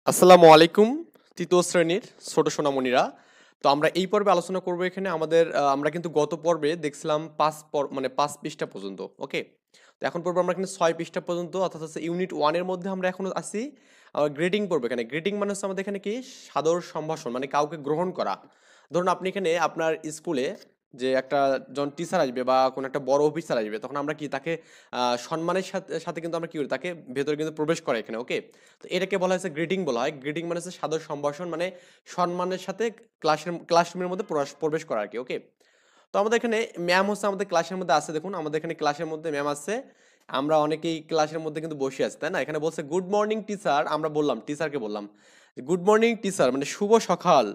আসসালামু আলাইকুম তৃতীয় শ্রেণীর ছোট সোনামণিরা। তো আমরা এই পর্বে আলোচনা করব এখানে আমাদের আমরা কিন্তু গত পর্বে দেখছিলাম মানে 5 পৃষ্ঠা পর্যন্ত। ওকে, তো এখন পর্ব আমরা এখানে 6 পৃষ্ঠা পর্যন্ত, অর্থাৎ হচ্ছে ইউনিট 1-এর মধ্যে আমরা এখনো আছি। গ্রেডিং পর্ব। এখানে গ্রেডিং মানে হচ্ছে আমাদের এখানে কি সাদর সম্ভাষণ, মানে কাউকে গ্রহণ করা। ধরুন আপনি এখানে আপনার স্কুলে যে একটা যখন টিচার আসবে বা কোনো একটা বড় অফিসার আসবে, তখন আমরা কি তাকে সম্মানের সাথে সাথে কিন্তু আমরা কি করি, তাকে ভেতরে কিন্তু প্রবেশ করা এখানে। ওকে, তো এটাকে বলা হয়েছে গ্রিটিং বলা হয়। গ্রিটিং মানে হচ্ছে সাদর সম্ভাষণ, মানে সম্মানের সাথে ক্লাসরুমের মধ্যে প্রবেশ করা আর কি। ওকে, তো আমাদের এখানে ম্যাম হচ্ছে আমাদের ক্লাসের মধ্যে আছে। দেখুন আমাদের এখানে ক্লাসের মধ্যে ম্যাম আছে। আমরা অনেকেই ক্লাসের মধ্যে কিন্তু বসে আছি, তাই না? এখানে বলছে গুড মর্নিং টিচার। আমরা বললাম, টিচারকে বললাম গুড মর্নিং টিচার, মানে শুভ সকাল।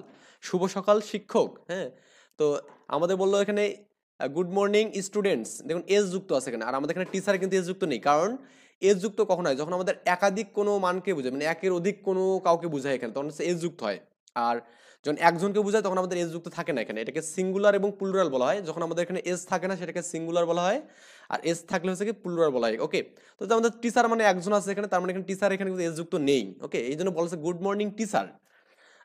শুভ সকাল শিক্ষক। হ্যাঁ, তো আমাদের বললো এখানে গুড মর্নিং স্টুডেন্টস। দেখুন এস যুক্ত আছে এখানে, আর আমাদের এখানে টিচার কিন্তু এস যুক্ত নেই। কারণ এস যুক্ত কখন হয়? যখন আমাদের একাধিক কোনো মানকে বোঝায়, মানে একের অধিক কোনো কাউকে বোঝায় এখানে, তখন হচ্ছে এস যুক্ত হয়। আর যখন একজনকে বোঝায় তখন আমাদের এস যুক্ত থাকে না এখানে। এটাকে সিঙ্গুলার এবং প্লুরাল বলা হয়। যখন আমাদের এখানে এস থাকে না সেটাকে সিঙ্গুলার বলা হয়, আর এস থাকলে হচ্ছে কি প্লুরাল বলা হয়। ওকে, তো যে আমাদের টিচার মানে একজন আছে এখানে, তার মানে এখানে টিচার এখানে কিন্তু এস যুক্ত নেই। ওকে, এই জন্য বলছে গুড মর্নিং টিচার।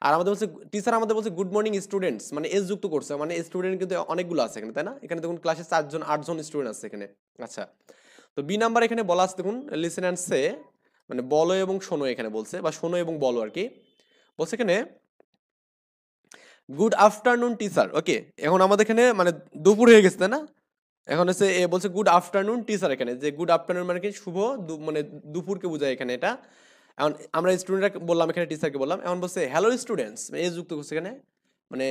আর আমাদের বলছে টিচার, আমাদের বলছে গুড মর্নিং স্টুডেন্টস, মানে এস যুক্ত করছে, মানে স্টুডেন্ট কিন্তু অনেকগুলো আছে এখানে, তাই না? এখানে দেখুন ক্লাসে 4জন 8জন স্টুডেন্ট আছে এখানে। আচ্ছা, তো বি নাম্বার এখানে বলা আছে, দেখুন লিসেন অ্যান্ড সে, মানে বলো এবং শোনো এখানে বলছে, বা শোনো এবং বলো আর কি। বলছে এখানে গুড আফটারনুন টিচার। ওকে, এখন আমাদের এখানে মানে দুপুর হয়ে গেছে, তাই না? এখন হচ্ছে এ বলছে গুড আফটারনুন টিচার। এখানে যে গুড আফটারনুন মানে কি শুভ মানে দুপুরকে বোঝায় এখানে এটা। এখন আমরা স্টুডেন্টরা বললাম, এখানে টিচারকে বললাম। এখন বলছে হ্যালো স্টুডেন্টস, এ যুক্ত করছে এখানে, মানে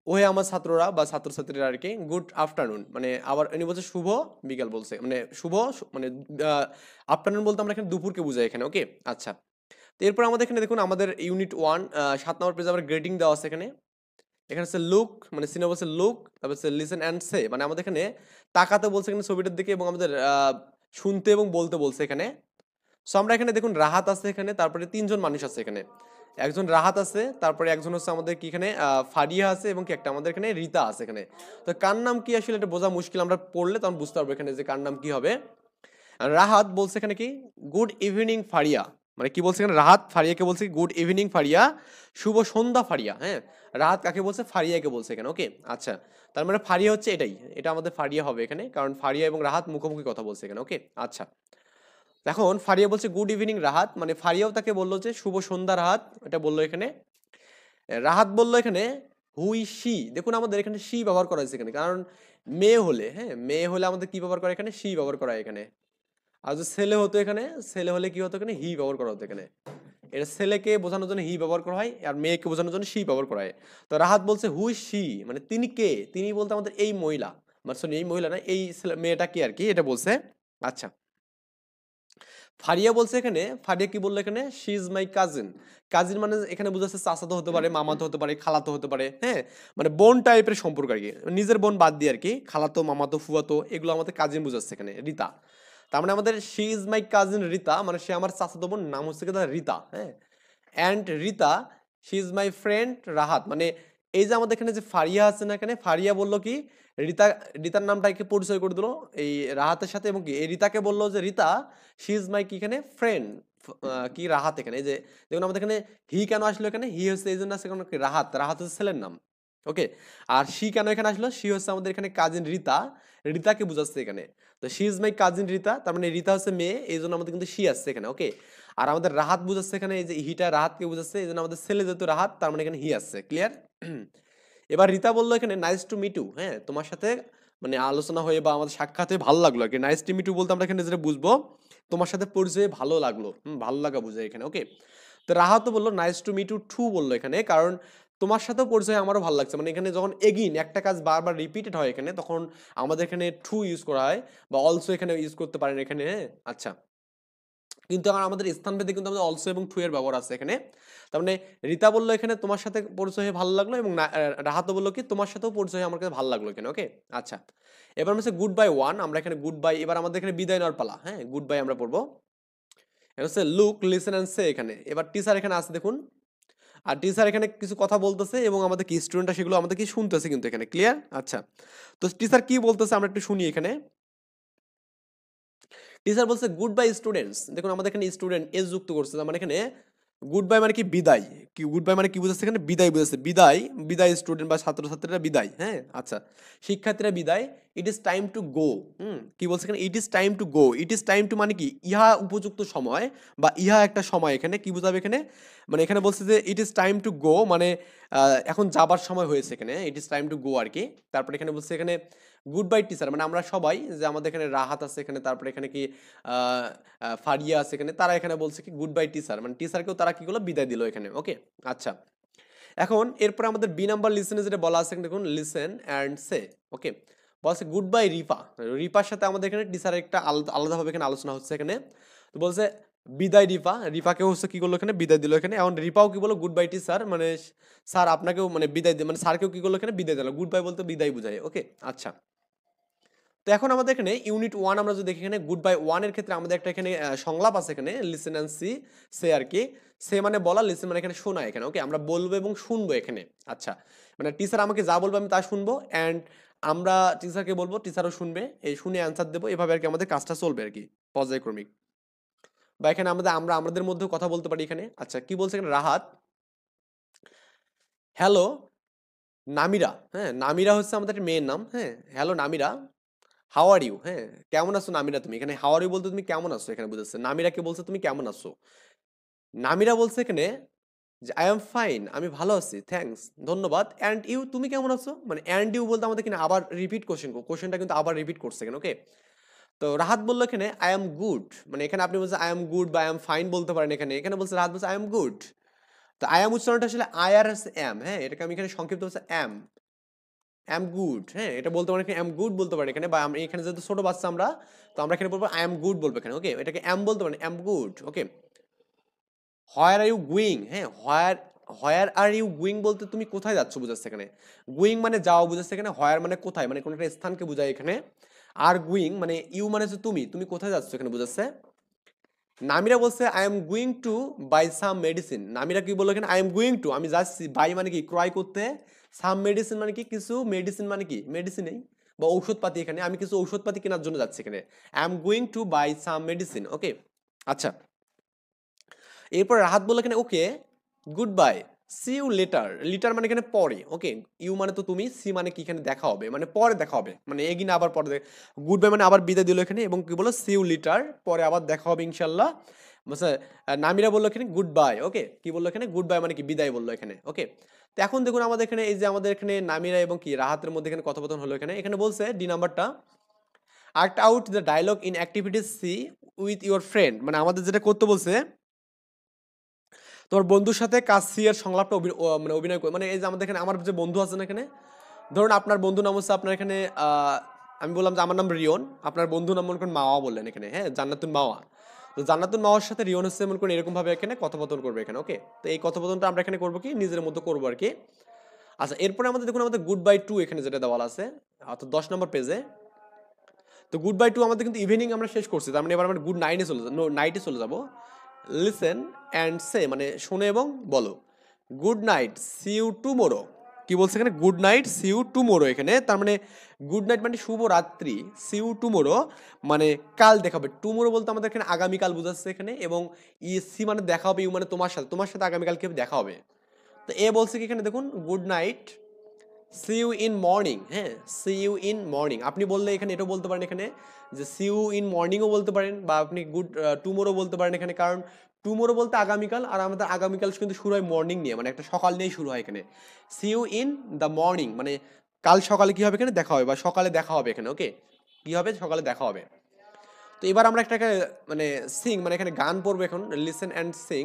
ওহে আমার ছাত্ররা বা ছাত্রছাত্রীরা আর কি। গুড আফটারনুন মানে আবার উনি বলছে শুভ বিকাল বলছে, মানে শুভ মানে আফটারনুন বলতে আমরা এখানে দুপুরকে বোঝাই এখানে। ওকে, আচ্ছা, তো এরপর আমাদের এখানে দেখুন আমাদের ইউনিট 1 7 নম্বর পেজে আবার গ্রেডিং দেওয়া আছে এখানে। এখানে হচ্ছে লুক, মানে সিনেমা বলছে লুক, তারপর হচ্ছে লিসেন অ্যান্ড সে, মানে আমাদের এখানে তাকাতে বলছে এখানে ছবিটার দিকে, এবং আমাদের শুনতে এবং বলতে বলছে এখানে। সো আমরা এখানে দেখুন রাহাত আছে এখানে, তারপরে 3জন মানুষ আছে এখানে। একজন রাহাত আছে, তারপরে একজন হচ্ছে আমাদের কি এখানে ফারিয়া আছে, এবং কি একটা আমাদের এখানে রিতা আছে এখানে। তো কার নাম কি আসলে এটা বোঝা মুশকিল, আমরা পড়লে তখন বুঝতে পারবো এখানে যে কার নাম কি হবে। রাহাত বলছে এখানে কি গুড ইভিনিং ফারিয়া, মানে কি বলছে এখানে রাহাত ফারিয়াকে বলছে গুড ইভিনিং ফারিয়া, শুভ সন্ধ্যা ফারিয়া। হ্যাঁ, রাহাত কাকে বলছে? ফারিয়াকে বলছে এখানে। ওকে, আচ্ছা, তার মানে ফারিয়া হচ্ছে এটাই, এটা আমাদের ফারিয়া হবে এখানে, কারণ ফারিয়া এবং রাহাত মুখোমুখি কথা বলছে এখানে। ওকে, আচ্ছা, এখন ফারিয়া বলছে গুড ইভিনিং রাহাত, মানে ফারিয়াও তাকে বললো যে শুভ সন্ধ্যা রাহাত, এটা বললো এখানে। রাহাত বললো এখানে হুই শি। দেখুন আমাদের এখানে শি ব্যবহার করা হয়েছে এখানে, কারণ মেয়ে হলে, হ্যাঁ মেয়ে হলে আমাদের কি ব্যবহার করে এখানে? শি ব্যবহার করা হয় এখানে। আর যদি ছেলে হতো এখানে, ছেলে হলে কি হতো এখানে? হি ব্যবহার করা হতো এখানে। এটা ছেলেকে বোঝানোর জন্য হি ব্যবহার করা হয়, আর মেয়েকে বোঝানোর জন্য শি ব্যবহার করা হয়। তো রাহাত বলছে হুই শি, মানে তিনি কে? তিনি বলতে আমাদের এই মহিলা, মানে সরি এই মহিলা না, এই মেয়েটা কে আর কি, এটা বলছে। আচ্ছা, ফারিয়া বলছে এখানে, ফারিয়া কি বললো এখানে? She is my cousin. Cousin মানে এখানে বুঝাচ্ছে চাচাতো হতে পারে, মামাতো হতে পারে, খালাতো হতে পারে। হ্যাঁ, মানে বোন টাইপের সম্পর্ক আর কি, নিজের বোন বাদ দিয়ে আর কি। খালাতো, মামাতো, ফুয়াতো এগুলো আমাদের কাজিন বুঝাচ্ছে এখানে। রিতা, তার মানে আমাদের she is my cousin Rita, মানে সে আমার চাচাতো বোন, নাম হচ্ছে কি তার রিতা। হ্যাঁ, and Rita she is my friend Rahat, মানে এই যে আমাদের এখানে যে ফারিয়া আছে না, এখানে ফারিয়া বললো কি রিতা, রিতার নামটাকে পরিচয় করে দিল এই রাহাতের সাথে, এবং কি এই রিতাকে বললো যে রিতা শি ইজ মাই কি এখানে ফ্রেন্ড কি রাহাত। এখানে এই যে দেখুন আমাদের এখানে হি কেন আসলো এখানে? হি হচ্ছে এই জন্য আছে কারণ কি রাহাত, রাহাত হচ্ছে ছেলের নাম। ওকে, আর শি কেন এখানে আসলো? শি হচ্ছে আমাদের এখানে কাজিন রিতা, রিতাকে বুঝাচ্ছে এখানে। তো she is my cousin Rita, তার মানে রিতা হচ্ছে মেয়ে, এই জন্য আমাদের কিন্তু শি আসছে এখানে। ওকে, আর আমাদের রাহাত বুঝাচ্ছে এখানে, এই যে হিটা রাহাতকে বুঝাচ্ছে, এই জন্য আমাদের ছেলে যেহেতু রাহাত, তার মানে এখানে হি আসছে। ক্লিয়ার? এবার রিতা বললো এখানে নাইস টু মিট ইউ। হ্যাঁ, তোমার সাথে মানে আলোচনা হয়ে বা আমাদের সাক্ষাৎ হয়ে ভালো লাগলো আর কি। নাইস টু মিট ইউ বলতে আমরা এখানে যেটা বুঝবো, তোমার সাথে পরিচয়ে ভালো লাগলো, ভালো লাগা বুঝায় এখানে। ওকে, তো রাহাতও বললো nice to meet you too বললো এখানে, কারণ তোমার সাথেও পরিচয় আমারও ভালো লাগছে, মানে এখানে যখন এগিন একটা কাজ বারবার রিপিটেড হয় এখানে, তখন আমাদের এখানে টু ইউজ করা হয়, বা অলসো এখানে ইউজ করতে পারেন এখানে। হ্যাঁ, আচ্ছা, কিন্তু এখন আমাদের স্থানভেদে কিন্তু আমাদের অলসো এবং টু এর ব্যবহার আছে এখানে। তার মানে রিতা বললো এখানে তোমার সাথে পরিচয় হয়ে ভালো লাগলো, এবং রাহাতও বললো কি তোমার সাথেও পরিচয় হয়ে আমার কাছে ভালো লাগলো এখানে। ওকে, আচ্ছা, এবার হচ্ছে গুড বাই ওয়ান, আমরা এখানে গুড বাই, এবার আমাদের এখানে বিদায় নেওয়ার পালা। হ্যাঁ, গুড বাই আমরা পড়বো। এটা হচ্ছে লুক লিসেন এন্ড সে এখানে। এবার টিচার এখানে আছে দেখুন, আর টিচার এখানে কিছু কথা বলতেছে, এবং আমাদের কি স্টুডেন্টরা সেগুলো আমাদের কি শুনতেছে কিন্তু এখানে। ক্লিয়ার? আচ্ছা, তো টিচার কি বলতেছে আমরা একটু শুনি এখানে। টিচার বলছে গুড বাই স্টুডেন্টস। দেখুন আমাদের এখানে স্টুডেন্ট এস যুক্ত করছে, মানে এখানে গুড বাই মানে কি বিদায়, কি গুড বাই মানে কি বুঝাচ্ছে এখানে, বিদায় বুঝাচ্ছে, বিদায়, বিদায় স্টুডেন্ট বা ছাত্রছাত্রীরা বিদায়, হ্যাঁ আচ্ছা শিক্ষার্থীরা বিদায়, ইট ইজ টাইম টু গো। কি বলছে এখানে, it is time to go, it is time two মানে কি ইহা উপযুক্ত সময় বা ইহা একটা সময়, এখানে কি বোঝাবে এখানে, মানে এখানে বলছে যে it is time to go মানে এখন যাবার সময় হয়েছে, এখানে it is time to go আর কি। তারপরে এখানে বলছে এখানে গুড বাই টিচার, মানে আমরা সবাই যে আমাদের এখানে রাহাত আছে এখানে, তারপরে এখানে কি ফারিয়া আছে এখানে, তারা এখানে বলছে কি গুড বাই টিচার, মানে টিচারকেও তারা কি করলো, বিদায় দিল এখানে, ওকে আচ্ছা। এখন এরপর আমাদের বি নাম্বার লিসেনে যেটা বলা আছে দেখুন, লিসেন অ্যান্ড সে, ওকে বলছে গুড বাই রিফা, রিফার সাথে আমাদের এখানে টিচারের একটা আলাদাভাবে এখানে আলোচনা হচ্ছে এখানে, তো বলছে বিদায় রিফা, রিফাকে হচ্ছে কি করলো এখানে, বিদায় দিল এখানে। এখন রিফাও কি বললো গুড বাই টিচার, মানে স্যার আপনাকেও মানে বিদায় দিয়ে, মানে স্যারকেও কি করলো এখানে, বিদায় দিল, গুড বাই বলতে বিদায় বুঝায়, ওকে আচ্ছা। তো এখন আমাদের এখানে ইউনিট 1 আমরা যদি দেখি, এখানে গুড বাই 1 এর ক্ষেত্রে আমাদের একটা এখানে সংলাপ আছে এখানে, লিসেন এন্ড সি, সে আর কি, সে মানে বলা, লিসেন মানে এখানে শোনা, এখানে ওকে আমরা বলবো এবং শুনবো এখানে, আচ্ছা মানে টিচার আমাকে যা বলবে আমি তা শুনবো, অ্যান্ড আমরা টিচারকে বলবো, টিচারও শুনবে, এই শুনে অ্যান্সার দেবো, এভাবে আর কি আমাদের কাজটা চলবে আর কি, পর্যায়ক্রমিক। বা এখানে আমরা আমাদের মধ্যেও কথা বলতে পারি এখানে, আচ্ছা কি বলছে এখানে, রাহাত হ্যালো নামিরা, হ্যাঁ নামিরা হচ্ছে আমাদের একটা মেয়ের নাম, হ্যাঁ hello Namira, how are you, হ্যাঁ কেমন আছো নামিরা তুমি, এখানে হাউ আর ইউ বলতে তুমি কেমন আছো এখানে বুঝাচ্ছে, নামিরাকে বলছে তুমি কেমন আছো, নামিরা বলছে এখানে যে আই এম ফাইন, আমি ভালো আছি, থ্যাঙ্কস ধন্যবাদ, অ্যান্ড ইউ তুমি কেমন আছো, মানে অ্যান্ড ইউ বলতে আমাদের কিনা আবার রিপিট কোশ্চেনটা কিন্তু আবার রিপিট করছে এখানে, ওকে। তো রাহাত বললো এখানে আই এম গুড, মানে এখানে আপনি বলছেন আই এম গুড বা আই এম ফাইন বলতে পারেন, এখানে এখানে বলছে রাহাত বলছে আই এম গুড। তো আই এম উচ্চারণটা আসলে আই আর এম, হ্যাঁ এটাকে আমি এখানে সংক্ষিপ্ত হচ্ছে এম, এম গুড, হ্যাঁ এটা বলতে পারেন, এম গুড বলতে পারেন এখানে, বা আমি এখানে যেহেতু ছোট বাচ্চা আমরা, তো আমরা এখানে বলবো আই এম গুড বলবো এখানে, ওকে এটাকে এম বলতে পারেন, am good, okay. Where are you going, হ্যাঁ হোয়ার আর ইউ গুইং বলতে তুমি কোথায় যাচ্ছ বুঝাচ্ছে এখানে, গুইং মানে যাও বুঝাচ্ছে এখানে, হোয়ার মানে কোথায়, মানে কোনো একটা স্থানকে বোঝায় এখানে, আর গুইং মানে ইউ মানে হচ্ছে তুমি, তুমি কোথায় যাচ্ছ এখানে বুঝাচ্ছে। নামিরা বলছে I am going to buy some medicine, Namira কি বললো এখানে, আই এম গুইং টু আমি যাচ্ছি, বাই মানে কি ক্রয় করতে, সাম মেডিসিন মানে কি কিছু, মেডিসিন মানে কি মেডিসিনেই বা ঔষধপাতি, এখানে আমি কিছু ঔষধপাতি কেনার জন্য যাচ্ছি এখানে, I am going to buy some medicine, okay আচ্ছা। এরপর রাহাত বললো এখানে okay good bye, see you later, later মানে এখানে পরে, ওকে ইউ মানে তো তুমি, সি মানে কি এখানে দেখা হবে, মানে পরে দেখা হবে, মানে এগিয়ে আবার পরে, গুড বাই মানে আবার বিদায় দিল এখানে, এবং কি বলো সি ইউ লিটার, পরে আবার দেখা হবে ইনশাল্লাহ, বুঝছে। নামিরা বললো এখানে গুড বাই, ওকে কি বললো এখানে, গুড বাই মানে কি বিদায় বললো এখানে, ওকে। তো এখন দেখুন আমাদের এখানে এই যে আমাদের এখানে নামিরা এবং কি রাহাতের মধ্যে এখানে কথোপকথন হলো, এখানে এখানে বলছে ডি নাম্বারটা, act out the dialogue in activities C with your friend, মানে আমাদের যেটা করতে বলছে, তোমার বন্ধুর সাথে কাজ সি এর সংলাপটা মানে অভিনয় করে, মানে এই যে আমাদের এখানে আমার যে বন্ধু আছেন এখানে, ধরুন আপনার বন্ধু নাম হচ্ছে আপনার এখানে আমি বললাম যে আমার নাম রিয়ন, আপনার বন্ধু নাম মনে করেন মাওয়া বললেন এখানে, হ্যাঁ জান্নাতুন মাওয়া, তো জান্নাতুন মাওয়ার সাথে রিয়ন হচ্ছে মনে করেন এরকম ভাবে এখানে কথোপকথন করবে এখানে, ওকে। তো এই কথোপকথনটা আমরা এখানে করবো কি নিজের মতো করবো আর কি। আচ্ছা এরপরে আমাদের দেখুন আমাদের গুড বাই টু এখানে যেটা দেওয়া আছে, অর্থাৎ 10 নম্বর পেজে, তো গুড বাই টু আমাদের কিন্তু ইভিনিং আমরা শেষ করছি, তার মানে এবার আমরা গুড নাইটে চলে যাবো, নাইটে চলে যাবো, লিসেন অ্যান্ড সে মানে শোনে এবং বলো, good night see you tomorrow, কি বলছে এখানে, good night see you tomorrow, এখানে তার মানে গুড নাইট মানে শুভ রাত্রি, সি ইউ টুমোরো মানে কাল দেখা হবে, টুমোরো বলতে আমাদের এখানে আগামীকাল বোঝাচ্ছে এখানে, এবং ই সি মানে দেখা হবে, ইউ মানে তোমার সাথে আগামীকালকে দেখা হবে। তো এ বলছে কি এখানে দেখুন good night see you in morning, হ্যাঁ সি ইউ ইন মর্নিং, আপনি বললে এখানে এটাও বলতে পারেন এখানে যে সি ইউ ইন মর্নিংও বলতে পারেন, বা আপনি গুড টুমোরো বলতে পারেন এখানে, কারণ টুমোরো বলতে আগামীকাল, আর আমাদের আগামীকাল কিন্তু শুরু হয় মর্নিং নিয়ে, মানে একটা সকাল নিয়েই শুরু হয় এখানে, see you in the morning মানে কাল সকালে কি হবে এখানে দেখা হবে, বা সকালে দেখা হবে এখানে, ওকে কি হবে সকালে দেখা হবে। তো এবার আমরা একটা মানে সিং মানে এখানে গান পড়বো এখন, লিসেন অ্যান্ড সিং।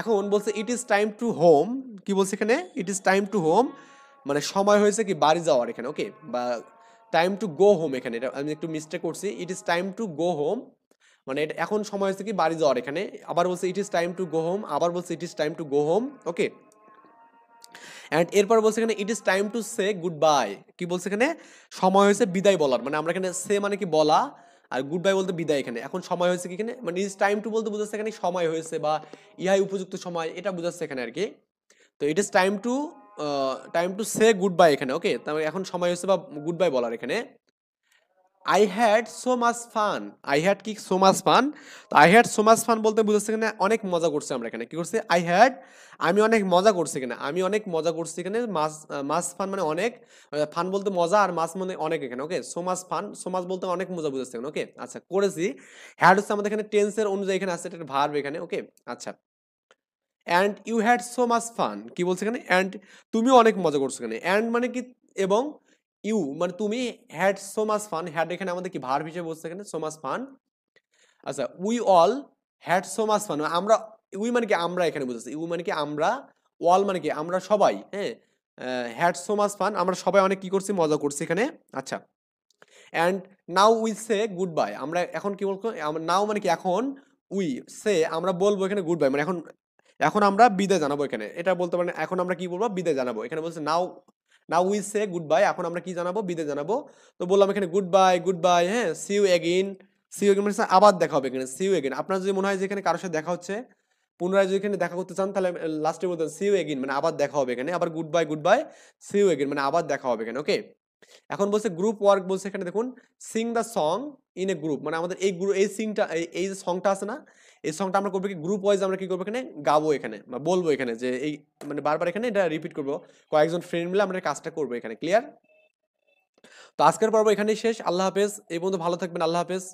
এখন বলছে ইট ইজ টাইম টু হোম, কি বলছে এখানে, it is time two home মানে সময় হয়েছে কি বাড়ি যাওয়ার এখানে, ওকে বা টাইম টু গো হোম, এখানে এটা আমি একটু মিস্টেক করছি, ইট is time to go home মানে এটা এখন সময় হয়েছে কি বাড়ি যাওয়ার এখানে, আবার বলছে ইট is time to go home, আবার বলছে ইট is time to go home, okay. And এরপর বলছে এখানে it is time to say good by, কি বলছে এখানে সময় হয়েছে বিদায় বলার, মানে আমরা এখানে সে মানে কি বলা, আর গুড বাই বলতে বিদায়, এখানে এখন সময় হয়েছে কি এখানে, মানে ইজ টাইম টু বলতে বোঝাচ্ছে এখানে সময় হয়েছে বা ইহাই উপযুক্ত সময় এটা বোঝাচ্ছে এখানে আর কি। তো ইট is time to say good by এখানে, ওকে তাহলে এখন সময় হয়েছে বা গুড বাই বলার এখানে। I had so much fun. I had কি সো মাচ ফান। তো I had so much fun বলতে বুঝাচ্ছে এখানে অনেক মজা করছি আমরা এখানে কি করছি আই হ্যাড আমি অনেক মজা করছি এখানে আমি অনেক মজা করছি এখানে মাস মাস ফান মানে অনেক ফান বলতে মজা আর মাস মানে অনেক এখানে okay so much fun so much বলতে অনেক মজা বুঝাচ্ছে এখানে ওকে আচ্ছা করেছি হ্যাড হচ্ছে আমাদের এখানে টেন্সের অনুযায়ী এখানে আছে এটা ভার্ব এখানে ওকে আচ্ছা and you had so much fun কি বলছে এখানে অ্যান্ড তুমিও অনেক মজা করছো এখানে অ্যান্ড মানে কি এবং ইউ মানে তুমি had so much fun had এখানে আমাদের কি ভার্ব হিসেবে বলছে এখানে সো মাচ ফান আচ্ছা we all had so much fun আমরা উই মানে কি আমরা এখানে বুঝেছি ইউ মানে কি আমরা অল মানে কি আমরা সবাই হ্যাঁ হ্যাড সো মাচ ফান আমরা সবাই অনেক কি করছি মজা করছি এখানে আচ্ছা and now we say good by আমরা এখন কি বলবো নাও মানে কি এখন উই সে আমরা বলবো এখানে গুড বাই মানে এখন এখন আমরা বিদায় জানাবো এখানে এটা বলতে পারেন এখন আমরা কি বলবো বিদায় জানাবো এখানে বলছে now now we say good bye এখন আমরা কি জানাবো বিদায় জানাবো তো বললাম এখানে গুড বাই হ্যাঁ see you again see you again মানে আবার দেখা হবে এখানে সি ইউ এগেইন আপনার যদি মনে হয় যে এখানে কারোর সাথে দেখা হচ্ছে পুনরায় যদি এখানে দেখা করতে চান তাহলে লাস্টে বলতেন সি ইউ এগেইন মানে আবার দেখা হবে এখানে আবার good bye see you again মানে আবার দেখা হবে এখানে ওকে এখন বলছে গ্রুপ ওয়ার্ক বলছে এখানে দেখুন Singh the song in a group মানে আমাদের এই গ্রুপ এই সিংটা এই যে সংটা আছে না এই সংটা আমরা করবো কি গ্রুপ ওয়াইজ আমরা কি করবো এখানে গাবো এখানে বা বলবো এখানে যে এই মানে বারবার এখানে এটা রিপিট করবো কয়েকজন ফ্রেন্ড মিলে আমরা কাজটা করবো এখানে ক্লিয়ার তো আজকের পর্ব এখানেই শেষ আল্লাহ হাফেজ এই পর্যন্ত ভালো থাকবেন আল্লাহ হাফেজ